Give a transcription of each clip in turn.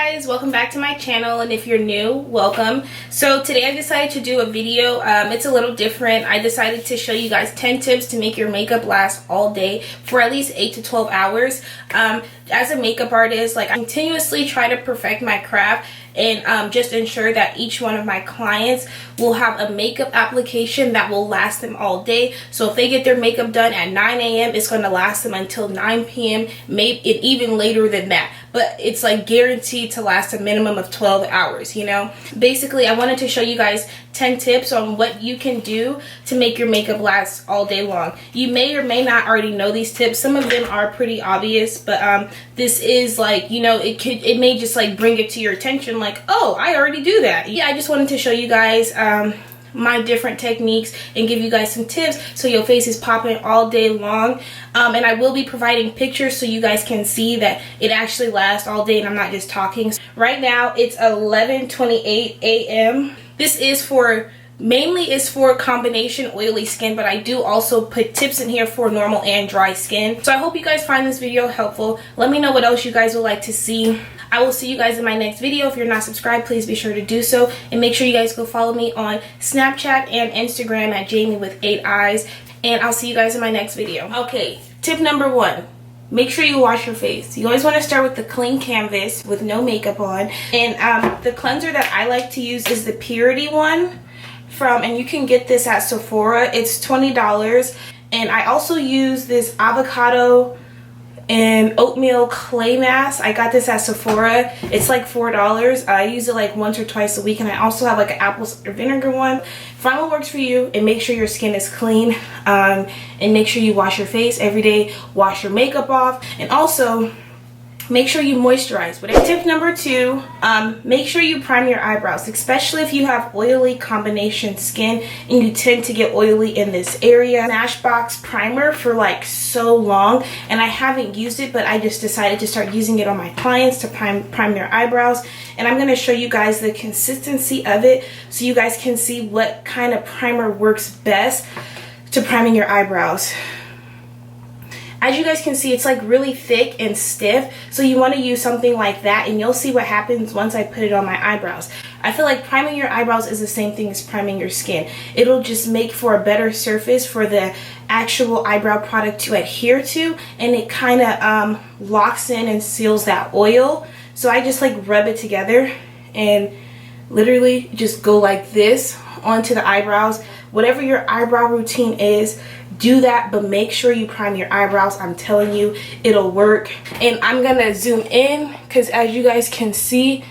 guys, welcome back to my channel, and if you're new, welcome. So today I decided to do a video. It's a little different. I decided to show you guys 10 tips to make your makeup last all day for at least 8 to 12 hours. As a makeup artist, like, I continuously try to perfect my craft and just ensure that each one of my clients will have a makeup application that will last them all day. So if they get their makeup done at 9 a.m., it's going to last them until 9 p.m., maybe even later than that. But it's like guaranteed to last a minimum of 12 hours, you know? Basically, I wanted to show you guys 10 tips on what you can do to make your makeup last all day long. You may or may not already know these tips. Some of them are pretty obvious, but this is like, you know, it may just like bring it to your attention like, oh, I already do that. Yeah, I just wanted to show you guys my different techniques and give you guys some tips so your face is popping all day long. And I will be providing pictures so you guys can see that it actually lasts all day and I'm not just talking. Right now it's 11:28 a.m. This is mainly is for combination oily skin, but I do also put tips in here for normal and dry skin. So I hope you guys find this video helpful. Let me know what else you guys would like to see. I will see you guys in my next video. If you're not subscribed, please be sure to do so, and make sure you guys go follow me on Snapchat and Instagram at Jamie with 8 eyes, and I'll see you guys in my next video. Okay, tip number 1. Make sure you wash your face. You always want to start with the clean canvas with no makeup on. And the cleanser that I like to use is the Purity one and you can get this at Sephora. It's $20. And I also use this avocado and oatmeal clay mask. I got this at Sephora. It's like $4. I use it like once or twice a week, and I also have like an apple cider vinegar one. Find what works for you and make sure your skin is clean, and make sure you wash your face every day. Wash your makeup off, and also make sure you moisturize. Tip number 2, make sure you prime your eyebrows, especially if you have oily combination skin and you tend to get oily in this area. Smashbox primer for like so long, and I haven't used it, but I just decided to start using it on my clients to prime their eyebrows. And I'm going to show you guys the consistency of it so you guys can see what kind of primer works best to priming your eyebrows. As you guys can see, it's like really thick and stiff, so you want to use something like that, and you'll see what happens once I put it on my eyebrows. I feel like priming your eyebrows is the same thing as priming your skin. It'll just make for a better surface for the actual eyebrow product to adhere to, and it kind of locks in and seals that oil. So I just like rub it together and literally just go like this onto the eyebrows. Whatever your eyebrow routine is, do that, but make sure you prime your eyebrows. I'm telling you, it'll work. And I'm gonna zoom in because as you guys can see,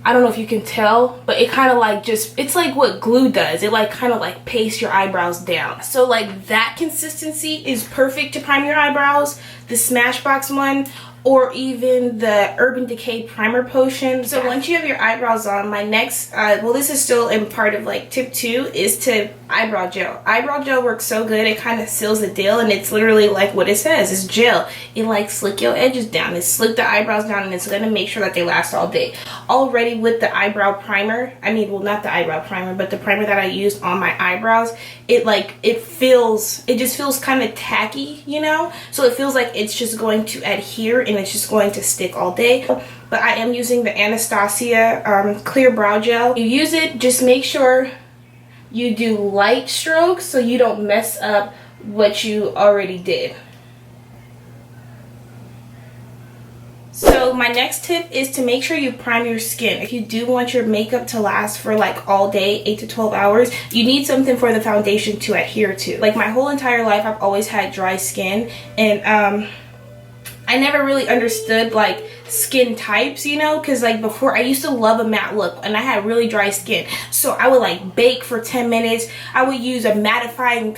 I don't know if you can tell, but it kind of like it's like what glue does. It like kind of like pastes your eyebrows down. So like that consistency is perfect to prime your eyebrows. The Smashbox one, or even the Urban Decay primer potion. So once you have your eyebrows on, my next well, this is still in part of like tip 2, is to eyebrow gel. Eyebrow gel works so good, it kind of seals the deal, and it's literally like what it says, it's gel. It like slick your edges down, it slick the eyebrows down, and it's gonna make sure that they last all day. Already with the eyebrow primer, I mean, well, not the eyebrow primer, but the primer that I used on my eyebrows, it just feels kind of tacky, you know? So it feels like it's just going to adhere and it's just going to stick all day. But I am using the Anastasia clear brow gel. You use it, just make sure you do light strokes so you don't mess up what you already did. So my next tip is to make sure you prime your skin. If you do want your makeup to last for like all day, 8 to 12 hours, you need something for the foundation to adhere to. Like my whole entire life, I've always had dry skin, and I never really understood like skin types, you know, because like before I used to love a matte look and I had really dry skin. So I would like bake for 10 minutes. I would use a mattifying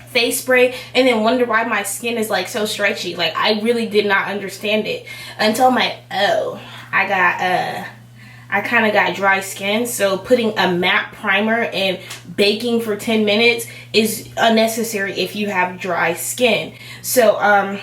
face spray and then wonder why my skin is like so stretchy. Like I really did not understand it until I kind of got dry skin. So putting a matte primer and baking for 10 minutes is unnecessary if you have dry skin. So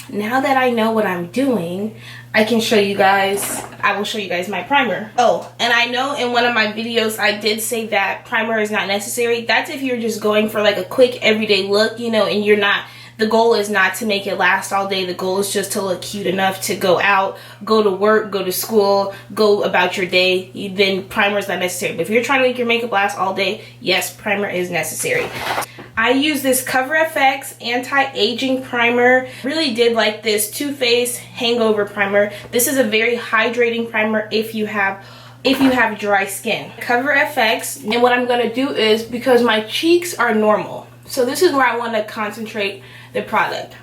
now that I know what I'm doing, I can show you guys, I will show you guys my primer. Oh, and I know in one of my videos I did say that primer is not necessary. That's if you're just going for like a quick everyday look, you know, and you're not The goal is not to make it last all day. The goal is just to look cute enough to go out, go to work, go to school, go about your day. Then primer is not necessary. But if you're trying to make your makeup last all day, yes, primer is necessary. I use this Cover FX anti-aging primer. Really did like this Too Faced hangover primer. This is a very hydrating primer if you have dry skin. Cover FX, and what I'm gonna do is, because my cheeks are normal, so this is where I want to concentrate the product.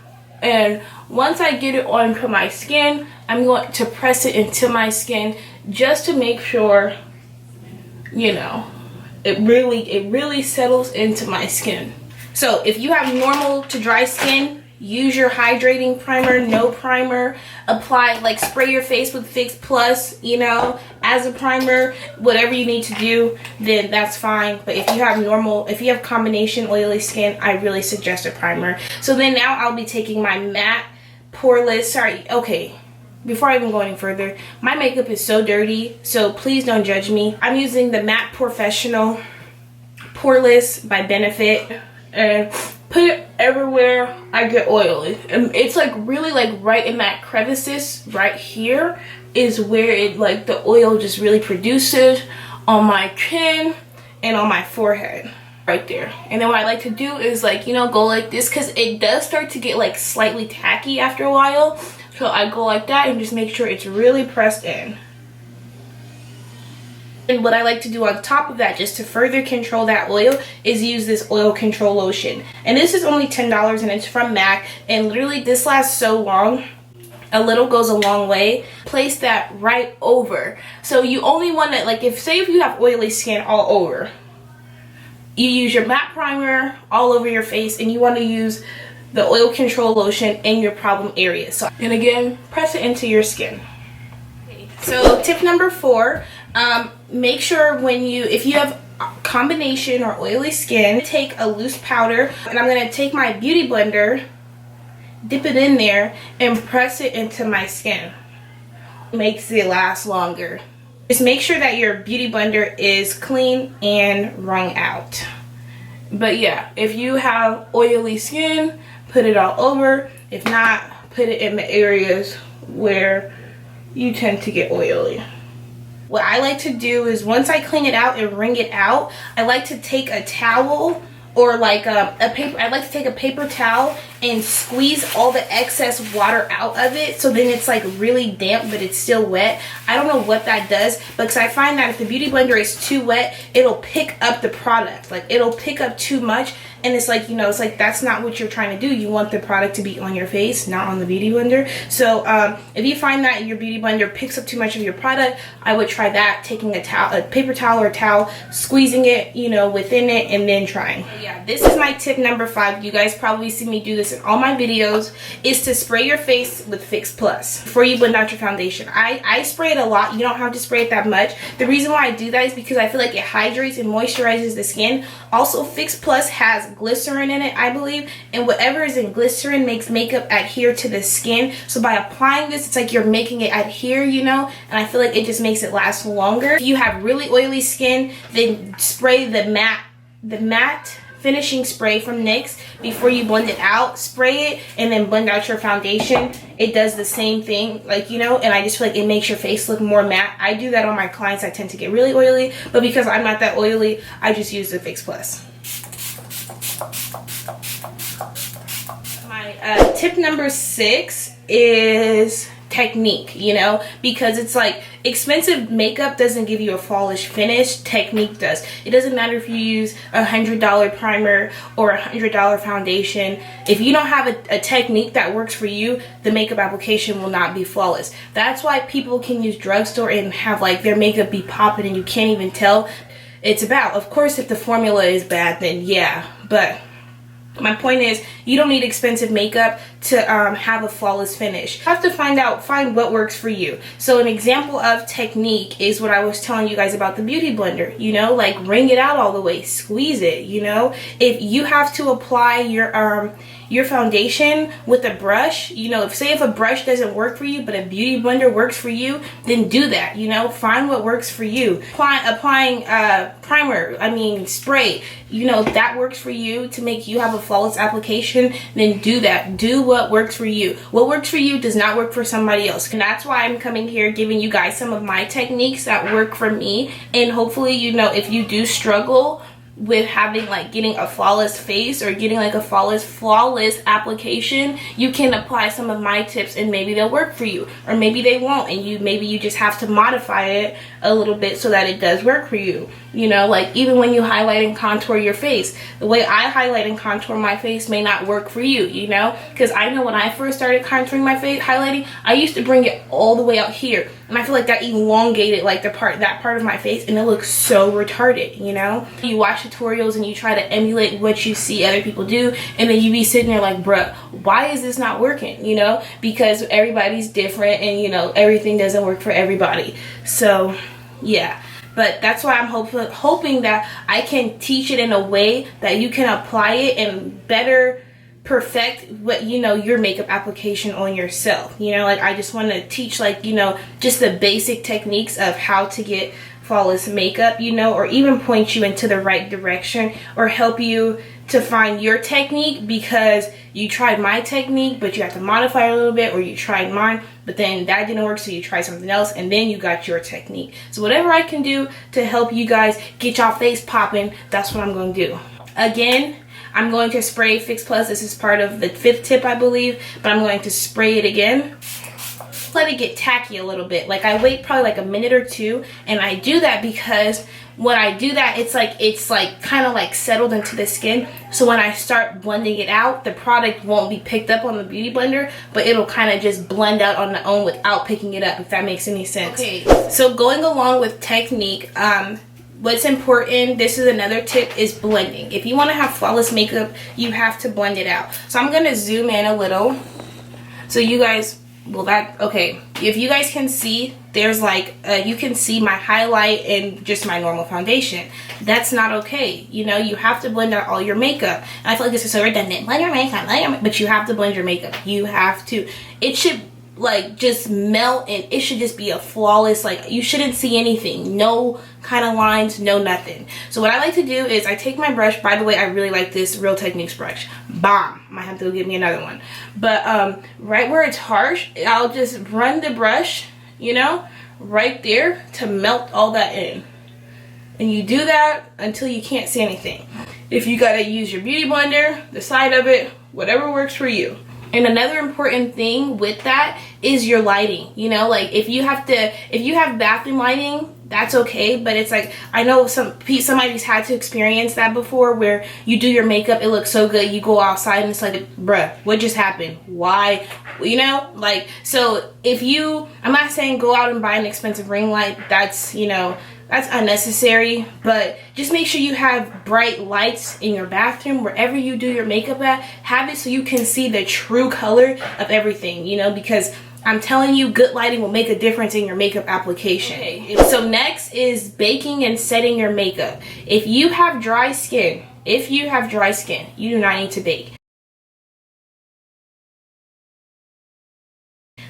And once I get it onto my skin, I'm going to press it into my skin just to make sure, you know, it really settles into my skin. So if you have normal to dry skin, use your hydrating primer. No primer, apply, like, spray your face with Fix Plus, you know, as a primer. Whatever you need to do, then that's fine. But if you have combination oily skin, I really suggest a primer. So then now I'll be taking my matte poreless, okay, before I even go any further, my makeup is so dirty, so please don't judge me. I'm using the Matte Professional Poreless by Benefit, and put it everywhere I get oily. And it's like really, like, right in that crevices right here is where it, like, the oil just really produces, on my chin and on my forehead right there. And then what I like to do is, like, you know, go like this, because it does start to get, like, slightly tacky after a while. So I go like that and just make sure it's really pressed in. And what I like to do on top of that, just to further control that oil, is use this oil control lotion. And this is only $10 and it's from MAC. And literally this lasts so long. A little goes a long way. Place that right over. So you only want to, like, say if you have oily skin all over, you use your matte primer all over your face, and you want to use the oil control lotion in your problem area. So, and again, press it into your skin. So tip number 4, make sure if you have combination or oily skin, take a loose powder, and I'm going to take my beauty blender, dip it in there, and press it into my skin. Makes it last longer. Just make sure that your beauty blender is clean and wrung out. But yeah, if you have oily skin, put it all over. If not, put it in the areas where you tend to get oily. What I like to do is, once I clean it out and wring it out, I like to take a towel, or like a paper. I like to take a paper towel and squeeze all the excess water out of it, so then it's like really damp but it's still wet. I don't know what that does, because I find that if the beauty blender is too wet, it'll pick up the product. Like, it'll pick up too much, and it's like, you know, it's like that's not what you're trying to do. You want the product to be on your face, not on the beauty blender. So if you find that your beauty blender picks up too much of your product, I would try that, taking a paper towel or a towel, squeezing it, you know, within it, and then trying. Yeah, this is my tip number 5. You guys probably see me do this in all my videos, is to spray your face with Fix Plus before you blend out your foundation. I spray it a lot. You don't have to spray it that much. The reason why I do that is because I feel like it hydrates and moisturizes the skin. Also, Fix Plus has glycerin in it, I believe, and whatever is in glycerin makes makeup adhere to the skin. So by applying this, it's like you're making it adhere, you know, and I feel like it just makes it last longer. If you have really oily skin, then spray the matte finishing spray from NYX before you blend it out. Spray it and then blend out your foundation. It does the same thing, like, you know, and I just feel like it makes your face look more matte. I do that on my clients. I tend to get really oily, but because I'm not that oily, I just use the Fix Plus. My tip number 6 is technique, you know, because it's like expensive makeup doesn't give you a flawless finish. Technique does. It doesn't matter if you use $100 primer or $100 foundation. If you don't have a technique that works for you, the makeup application will not be flawless. That's why people can use drugstore and have like their makeup be popping and you can't even tell. It's about, of course, if the formula is bad, then yeah, but my point is, you don't need expensive makeup to have a flawless finish. You have to find what works for you. So an example of technique is what I was telling you guys about the beauty blender. You know, like wring it out all the way, squeeze it. You know, if you have to apply your foundation with a brush. You know, if a brush doesn't work for you but a beauty blender works for you, then do that. You know, find what works for you. Applying primer, spray, you know, if that works for you to make you have a flawless application, then do that. Do what works for you. What works for you does not work for somebody else. And that's why I'm coming here giving you guys some of my techniques that work for me. And hopefully, you know, if you do struggle with having getting a flawless face or getting a flawless application, you can apply some of my tips and maybe they'll work for you, or maybe they won't, and maybe you just have to modify it a little bit so that it does work for you. You know, like even when you highlight and contour your face, the way I highlight and contour my face may not work for you, you know, because I know when I first started contouring my face, highlighting, I used to bring it all the way out here, and I feel like that elongated that part of my face, and it looks so retarded, you know. You watch tutorials and you try to emulate what you see other people do, and then you be sitting there like, bruh, why is this not working? You know, because everybody's different, and you know, everything doesn't work for everybody. So yeah, but that's why I'm hoping that I can teach it in a way that you can apply it and better perfect what, you know, your makeup application on yourself. You know, like I just want to teach, like, you know, just the basic techniques of how to get flawless makeup, you know, or even point you into the right direction, or help you to find your technique because you tried my technique but you have to modify it a little bit, or you tried mine but then that didn't work, so you try something else and then you got your technique. So whatever I can do to help you guys get y'all face popping, that's what I'm going to do. Again, I'm going to spray Fix Plus. This is part of the 5th tip, I believe, but I'm going to spray it again. Let it get tacky a little bit. Like I wait probably like a minute or two, and I do that because when I do that, it's like kind of like settled into the skin. So when I start blending it out, the product won't be picked up on the beauty blender, but it'll kind of just blend out on the own without picking it up, if that makes any sense. Okay, so going along with technique, what's important, this is another tip, is blending. If you want to have flawless makeup, you have to blend it out. So I'm going to zoom in a little so you guys, okay, if you guys can see, there's you can see my highlight and just my normal foundation. That's not okay. You know, you have to blend out all your makeup. And I feel like this is so redundant. Blend your makeup, but you have to blend your makeup. You have to. It should just melt, and it should just be a flawless, you shouldn't see anything, no kind of lines, no nothing. So what I like to do is I take my brush. By the way, I really like this Real Techniques brush. Bomb. Might have to go get me another one. But right where it's harsh, I'll just run the brush, you know, right there to melt all that in. And you do that until you can't see anything. If you gotta use your beauty blender, the side of it, whatever works for you. And another important thing with that is your lighting. You know, like if you have bathroom lighting, that's okay, but it's like, I know somebody's had to experience that before, where you do your makeup, it looks so good, you go outside and it's like, bruh, what just happened? Why? You know, like, so I'm not saying go out and buy an expensive ring light, that's, you know, that's unnecessary, but just make sure you have bright lights in your bathroom, wherever you do your makeup at. Have it so you can see the true color of everything, you know, because I'm telling you, good lighting will make a difference in your makeup application. Okay. So next is baking and setting your makeup. If you have dry skin, you do not need to bake.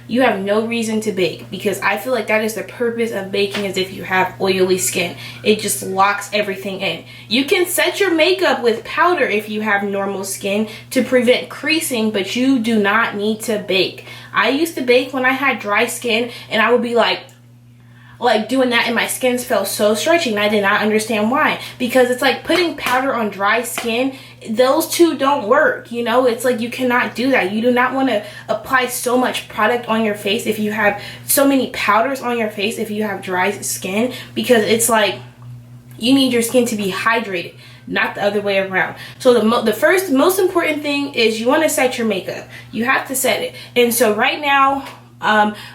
You have no reason to bake, because I feel like that is the purpose of baking, is if you have oily skin. It just locks everything in. You can set your makeup with powder if you have normal skin to prevent creasing, but you do not need to bake. I used to bake when I had dry skin, and I would be like doing that, and my skin felt so stretchy, and I did not understand why. Because it's like putting powder on dry skin, those two don't work, you know. It's like you cannot do that. You do not want to apply so much product on your face if you have so many powders on your face if you have dry skin, because it's like you need your skin to be hydrated, not the other way around. So the first most important thing is you want to set your makeup. You have to set it. And so right now,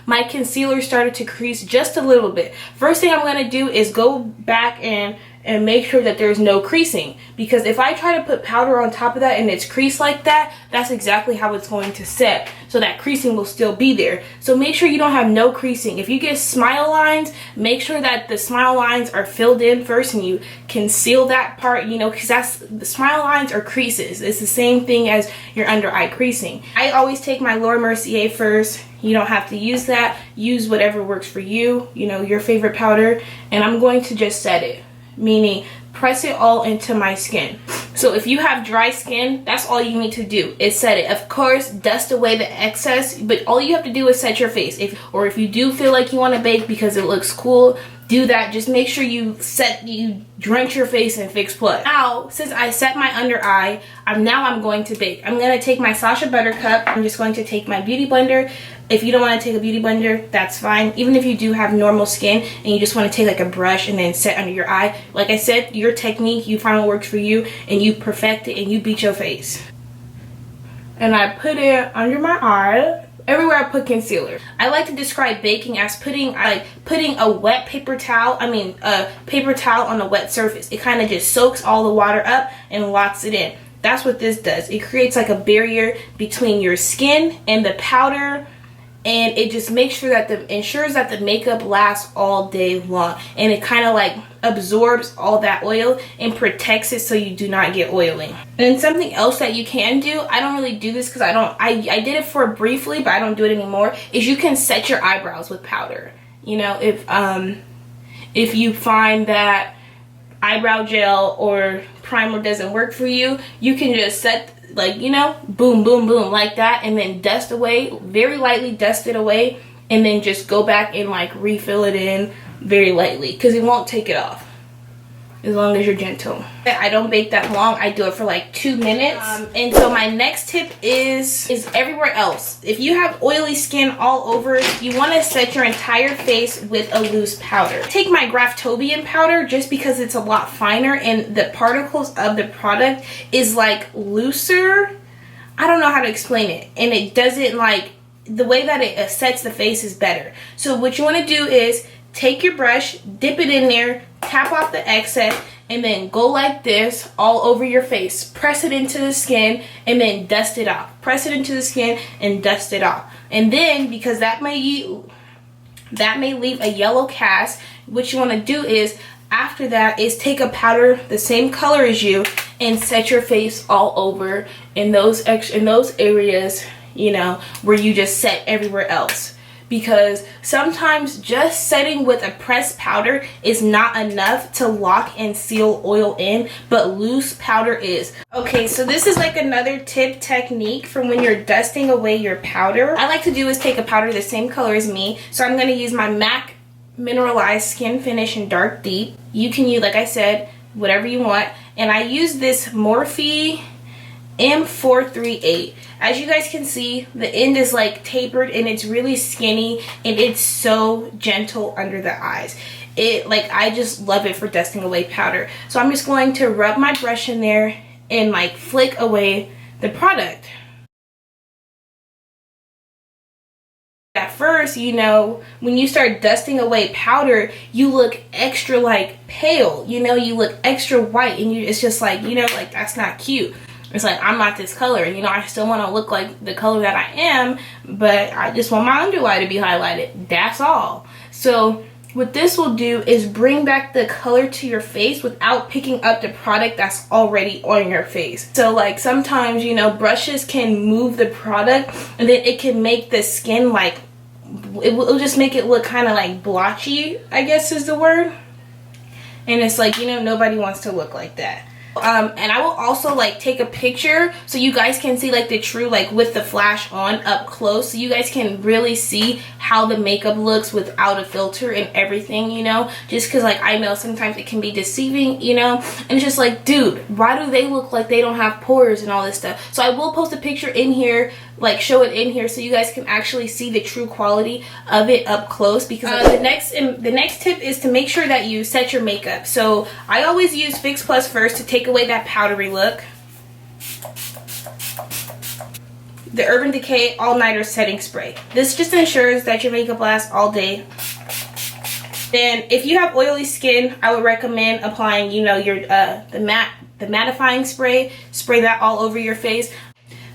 my concealer started to crease just a little bit. First thing I'm going to do is go back and make sure that there's no creasing, because if I try to put powder on top of that and it's creased like that, that's exactly how it's going to set. So so that creasing will still be there. So make sure you don't have no creasing. If you get smile lines, make sure that the smile lines are filled in first and you conceal that part, you know, because that's the smile lines or creases. It's the same thing as your under eye creasing. I always take my Laura Mercier first. You don't have to use that. Use whatever works for you, you know, your favorite powder. And I'm going to just set it, meaning press it all into my skin. So if you have dry skin, that's all you need to do is set it. Of course, dust away the excess, but all you have to do is set your face. If you do feel like you want to bake because it looks cool, do that. Just make sure you drench your face in Fix Plus. Now, since I set my under eye, I'm going to bake. I'm going to take my Sacha buttercup. I'm just going to take my beauty blender. If you don't want to take a beauty blender, that's fine. Even if you do have normal skin and you just want to take like a brush and then set under your eye, like I said, your technique, you find what works for you and you perfect it and you beat your face. And I put it under my eye. Everywhere I put concealer. I like to describe baking as putting a wet paper towel, a paper towel on a wet surface. It kind of just soaks all the water up and locks it in. That's what this does. It creates like a barrier between your skin and the powder, and it just makes sure that ensures that the makeup lasts all day long, and it kind of like absorbs all that oil and protects it so you do not get oily. And something else that you can do, I don't really do this because I did it for briefly, but I don't do it anymore, is you can set your eyebrows with powder. You know, if you find that eyebrow gel or primer doesn't work for you, you can just set, like, you know, boom boom boom like that, and then dust away, very lightly dust it away, and then just go back and like refill it in very lightly, because it won't take it off as long as you're gentle. I don't bake that long. I do it for like 2 minutes. And so my next tip is everywhere else. If you have oily skin all over, you want to set your entire face with a loose powder. Take my Graftobian powder just because it's a lot finer and the particles of the product is like looser. I don't know how to explain it, and it doesn't, like, the way that it sets the face is better. So what you want to do is take your brush, dip it in there, tap off the excess, and then go like this all over your face. Press it into the skin and then dust it off. Press it into the skin and dust it off. And then, because that may leave a yellow cast, what you want to do is, after that, is take a powder the same color as you and set your face all over in those areas, you know, where you just set everywhere else. Because sometimes just setting with a pressed powder is not enough to lock and seal oil in, but loose powder is. Okay, so this is like another tip technique for when you're dusting away your powder. I like to do is take a powder the same color as me. So I'm going to use my MAC Mineralized Skin Finish in Dark Deep. You can use, like I said, whatever you want. And I use this Morphe M438. As you guys can see, the end is like tapered and it's really skinny and it's so gentle under the eyes. I just love it for dusting away powder. So I'm just going to rub my brush in there and like flick away the product. At first, you know, when you start dusting away powder, you look extra like pale, you know, you look extra white, and it's just like, you know, like that's not cute. It's like, I'm not this color, you know, I still want to look like the color that I am, but I just want my under eye to be highlighted. That's all. So what this will do is bring back the color to your face without picking up the product that's already on your face. So like sometimes, you know, brushes can move the product and then it can make the skin like, it will just make it look kind of like blotchy, I guess is the word. And it's like, you know, nobody wants to look like that. And I will also like take a picture so you guys can see like the true, like with the flash on up close, so you guys can really see how the makeup looks without a filter and everything, you know, just because like I know sometimes it can be deceiving, you know, and it's just like, dude, why do they look like they don't have pores and all this stuff? So I will post a picture in here, like show it in here so you guys can actually see the true quality of it up close. Because the next tip is to make sure that you set your makeup. So I always use Fix Plus first to take away that powdery look. The Urban Decay All Nighter Setting Spray. This just ensures that your makeup lasts all day. Then if you have oily skin, I would recommend applying, you know, your the mattifying spray. Spray that all over your face.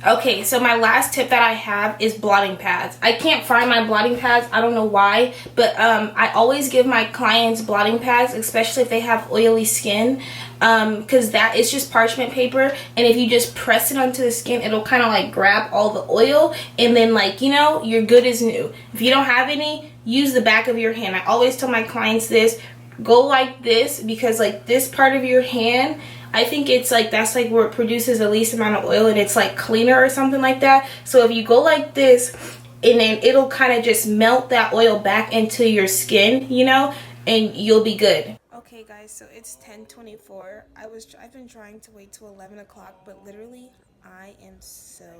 Okay, so my last tip that I have is blotting pads. I can't find my blotting pads. I don't know why, but I always give my clients blotting pads, especially if they have oily skin, because that is just parchment paper, and if you just press it onto the skin, it'll kind of like grab all the oil, and then like, you know, you're good as new. If you don't have any, use the back of your hand. I always tell my clients this, go like this, because like this part of your hand, I think it's like that's like where it produces the least amount of oil, and it's like cleaner or something like that. So if you go like this, and then it'll kind of just melt that oil back into your skin, you know, and you'll be good. Okay guys, so it's 10:24. I've been trying to wait till 11 o'clock, but literally I am so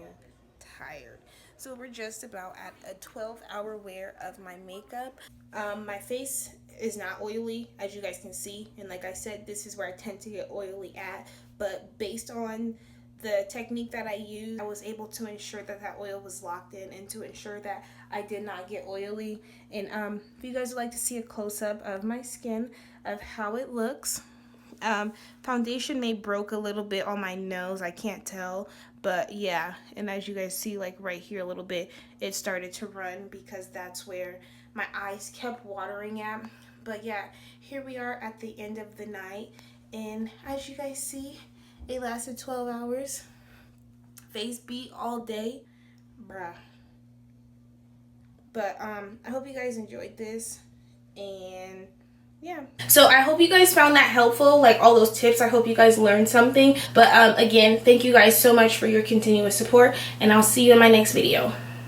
tired. So we're just about at a 12-hour wear of my makeup. My face is not oily, as you guys can see, and like I said, this is where I tend to get oily at, but based on the technique that I used, I was able to ensure that that oil was locked in and to ensure that I did not get oily. And if you guys would like to see a close-up of my skin, of how it looks, foundation may broke a little bit on my nose, I can't tell, but yeah, and as you guys see, like right here a little bit, it started to run because that's where my eyes kept watering at. But yeah, here we are at the end of the night, and as you guys see, it lasted 12 hours. Face beat all day, bruh. But I hope you guys enjoyed this, and yeah, so I hope you guys found that helpful, like all those tips. I hope you guys learned something. But again, thank you guys so much for your continuous support, and I'll see you in my next video.